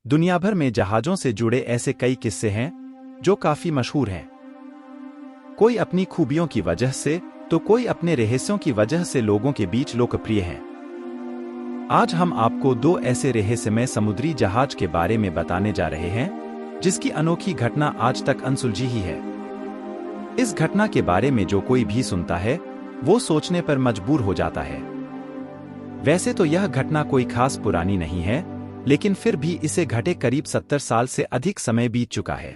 दुनिया भर में जहाजों से जुड़े ऐसे कई किस्से हैं जो काफी मशहूर हैं। कोई अपनी खूबियों की वजह से तो कोई अपने रहस्यों की वजह से लोगों के बीच लोकप्रिय हैं। आज हम आपको दो ऐसे रहस्यमय समुद्री जहाज के बारे में बताने जा रहे हैं जिसकी अनोखी घटना आज तक अनसुलझी ही है। इस घटना के बारे में जो कोई भी सुनता है वो सोचने पर मजबूर हो जाता है। वैसे तो यह घटना कोई खास पुरानी नहीं है, लेकिन फिर भी इसे घटे करीब 70 साल से अधिक समय बीत चुका है।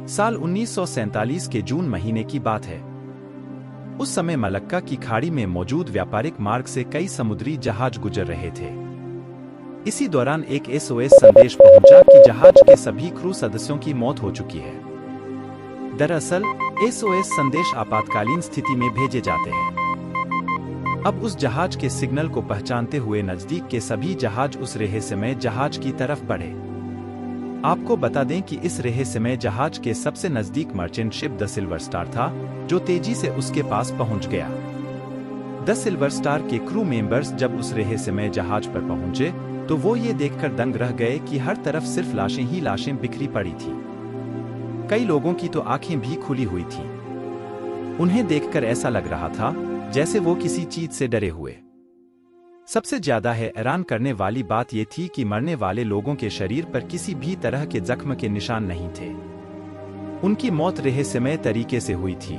साल 1947 के जून महीने की बात है। उस समय मलक्का की खाड़ी में मौजूद व्यापारिक मार्ग से कई समुद्री जहाज गुजर रहे थे। इसी दौरान एक एसओएस संदेश पहुंचा कि जहाज के सभी क्रू सदस्यों की मौत हो चुकी है। दरअसल एसओएस संदेश आपातकालीन स्थिति में भेजे जाते हैं। अब उस जहाज के सिग्नल को पहचानते हुए नजदीक के सभी जहाज उस रहस्यमय जहाज की तरफ बढ़े। आपको बता दें कि इस रहस्यमय जहाज के सबसे नजदीक merchant ship the silver star था, जो तेजी से उसके पास पहुंच गया। द सिल्वर स्टार के क्रू मेंबर्स जब उस रहस्यमय जहाज पर पहुंचे तो वो ये देखकर दंग रह गए कि हर तरफ सिर्फ लाशें ही लाशें बिखरी पड़ी थी। कई लोगों की तो आंखें भी खुली हुई थीं। उन्हें देखकर ऐसा लग रहा था जैसे वो किसी चीज से डरे हुए। सबसे ज्यादा हैरान करने वाली बात ये थी कि मरने वाले लोगों के शरीर पर किसी भी तरह के जख्म के निशान नहीं थे। उनकी मौत रहस्यमय तरीके से हुई थी।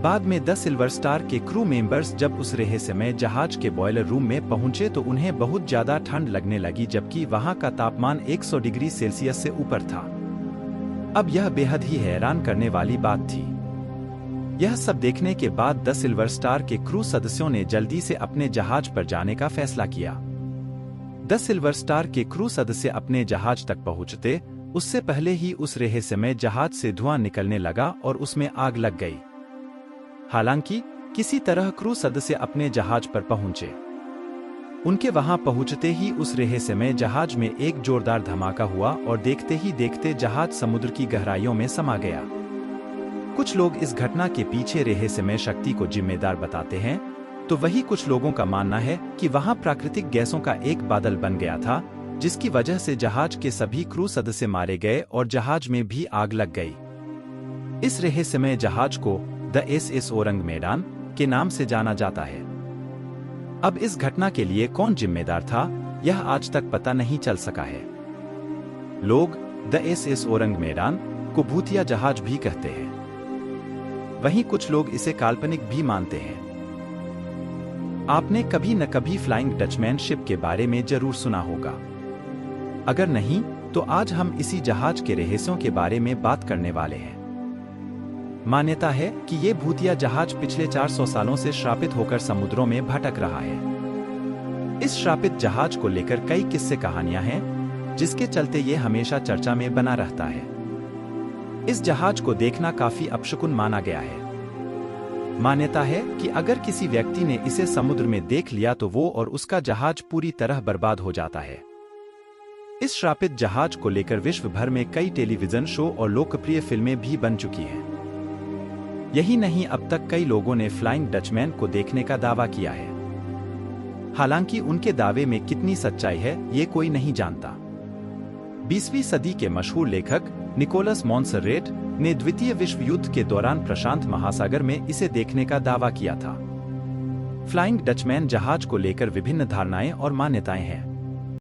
बाद में द सिल्वर स्टार के क्रू मेंबर्स जब उस रहस्यमय जहाज के बॉयलर रूम में पहुंचे तो उन्हें बहुत ज्यादा ठंड लगने लगी, जबकि वहां का तापमान 100 डिग्री सेल्सियस से ऊपर था। अब यह बेहद ही हैरान करने वाली बात थी। यह सब देखने के बाद द सिल्वर स्टार के क्रू सदस्यों ने जल्दी से अपने जहाज पर जाने का फैसला किया। द सिल्वर स्टार के क्रू सदस्य अपने जहाज तक पहुंचते उससे पहले ही उस रहस्यमय जहाज से धुआं निकलने लगा और उसमें आग लग गई। हालांकि किसी तरह क्रू सदस्य अपने जहाज पर पहुंचे। उनके वहां पहुंचते ही उस रहस्यमय जहाज में एक जोरदार धमाका हुआ और देखते ही देखते जहाज समुद्र की गहराइयों में समा गया। कुछ लोग इस घटना के पीछे रहस्यमय शक्ति को जिम्मेदार बताते हैं, तो वही कुछ लोगों का मानना है कि वहां प्राकृतिक गैसों का एक बादल बन गया था, जिसकी वजह से जहाज के सभी क्रू सदस्य मारे गए और जहाज में भी आग लग गई। इस रहस्यमय जहाज को द एसएस ओरंग मेडान के नाम से जाना जाता है। अब इस घटना के लिए कौन जिम्मेदार था, यह आज तक पता नहीं चल सका है। लोग द एसएस ओरंग मेडान को भूतिया जहाज भी कहते हैं। वहीं कुछ लोग इसे काल्पनिक भी मानते हैं। आपने कभी न कभी फ्लाइंग डचमैन शिप के बारे में जरूर सुना होगा। अगर नहीं तो आज हम इसी जहाज के रहस्यों के बारे में बात करने वाले हैं। मान्यता है कि ये भूतिया जहाज पिछले 400 सालों से श्रापित होकर समुद्रों में भटक रहा है। इस श्रापित जहाज को लेकर कई किस्से कहानियां हैं, जिसके चलते ये हमेशा चर्चा में बना रहता है। इस जहाज को देखना काफी अपशकुन माना गया है। मान्यता है कि अगर किसी व्यक्ति ने इसे समुद्र में देख लिया तो वो और उसका जहाज पूरी तरह बर्बाद हो जाता है। इस श्रापित जहाज को लेकर विश्व भर में कई टेलीविजन शो और लोकप्रिय फिल्में भी बन चुकी हैं। यही नहीं, अब तक कई लोगों ने फ्लाइंग डचमैन को देखने का दावा किया है। हालांकि उनके दावे में कितनी सच्चाई है ये कोई नहीं जानता। 20वीं सदी के मशहूर लेखक निकोलस मॉन्सर्रेट ने द्वितीय विश्व युद्ध के दौरान प्रशांत महासागर में इसे देखने का दावा किया था। फ्लाइंग डचमैन जहाज को लेकर विभिन्न धारणाएं और मान्यताएं हैं।